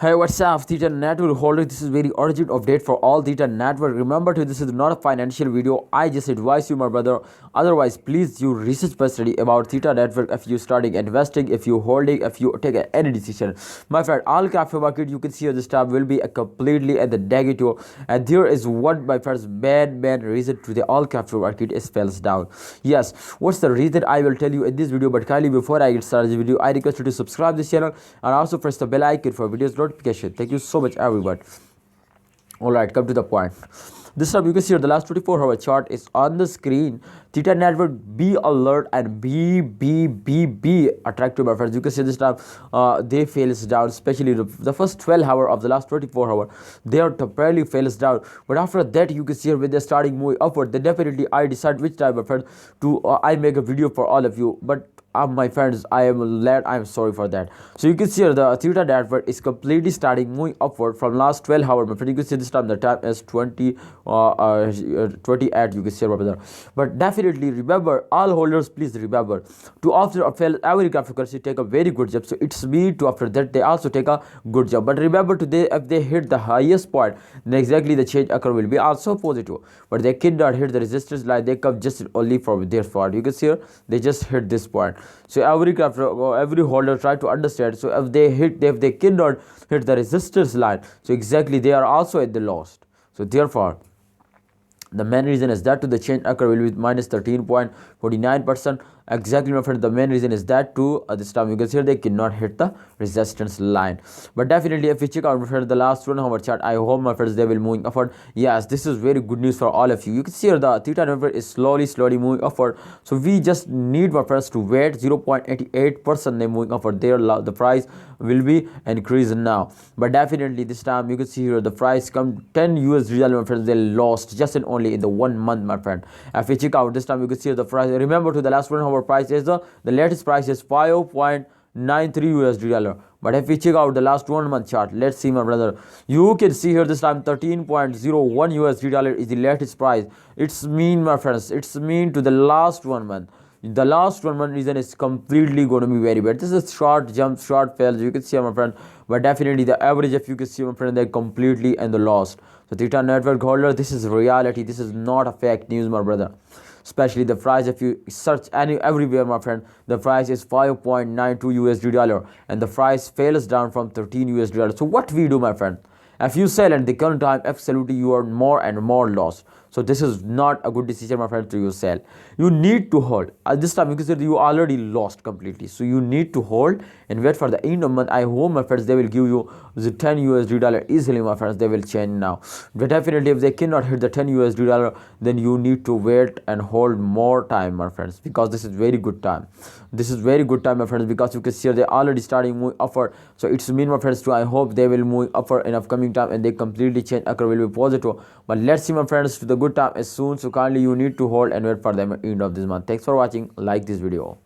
Hey, what's up, Theta Network holder? This is very urgent update for all Theta Network. Remember, this is not a financial video. I just advise you, my brother. Otherwise, please you research personally about Theta Network. If you starting investing, if you holding, if you take any decision, my friend, all capital market you can see this time will be a completely at the negative. And there is one, my friends, bad reason to the all capital market is falls down. Yes, what's the reason? I will tell you in this video. But kindly before I get started the video, I request you to subscribe this channel and also press the bell icon for videos notification. Thank you so much, everyone. All right, come to the point. This time you can see here the last 24-hour chart is on the screen. Theta Network, be alert and be attractive, my friends. You can see this time they fails down, especially the first 12 hour of the last 24-hour. They are temporarily fails down, but after that you can see here when they're starting moving upward, then definitely I decide which time, my friend, to I make a video for all of you. But my friends, I am sorry for that. So you can see here the Theta Network is completely starting moving upward from last 12 hours, my friend. You can see this time the time is 28. You can see here, my brother. But definitely remember, all holders, please remember to after a fail every graphic currency take a very good job. So it's me to after that they also take a good job. But remember today if they hit the highest point, then exactly the change occur will be also positive. But they cannot hit the resistance line. They come just only from their part. You can see here they just hit this point. So every holder try to understand. So if they cannot hit the resistance line, so exactly they are also at the loss. So therefore the main reason is that to the change occur will be minus 13.49%. Exactly, my friend, the main reason is that to this time you can see they cannot hit the resistance line. But definitely if you check out, my friend, the last 1 hour chart, I hope, my friends, they will moving upward. Yes, this is very good news for all of you. You can see here the Theta Network is slowly moving upward. So we just need, my friends, to wait 0.88% they moving upward. There the price will be increasing now. But definitely this time you can see here the price come 10 US dollar, my friends, they lost just in only in the 1 month, my friend. If you check out this time you can see the price, remember to the last 1 hour price is the latest price is 5.93 USD dollar. But if we check out the last 1 month chart, let's see, my brother, you can see here this time 13.01 USD dollar is the latest price. It's mean, my friends, it's mean to the last 1 month. The last 1 month reason is completely going to be very bad. This is short jump, short fails, you can see, my friend. But definitely the average, if you can see, my friend, they're completely in the loss. So Theta Network holder, this is reality. This is not a fake news, my brother. Especially the price, if you search everywhere, my friend, the price is 5.92 USD dollar, and the price fails down from 13 USD dollar. So what we do, my friend? If you sell at the current time, absolutely you are more and more lost. So this is not a good decision, my friend, to you sell. You need to hold. At this time you consider you already lost completely. So you need to hold and wait for the end of month. I hope, my friends, they will give you the 10 USD dollar easily, my friends. They will change now. But definitely if they cannot hit the 10 USD dollar, then you need to wait and hold more time, my friends, because this is very good time. This is very good time, my friends, because you can see they already starting moving upward. So it's mean, my friends, too, I hope they will move upward in upcoming time and they completely change occur will be positive. But let's see, my friends, to the good time as soon. So kindly you need to hold and wait for them at the end of this month. Thanks for watching. Like this video.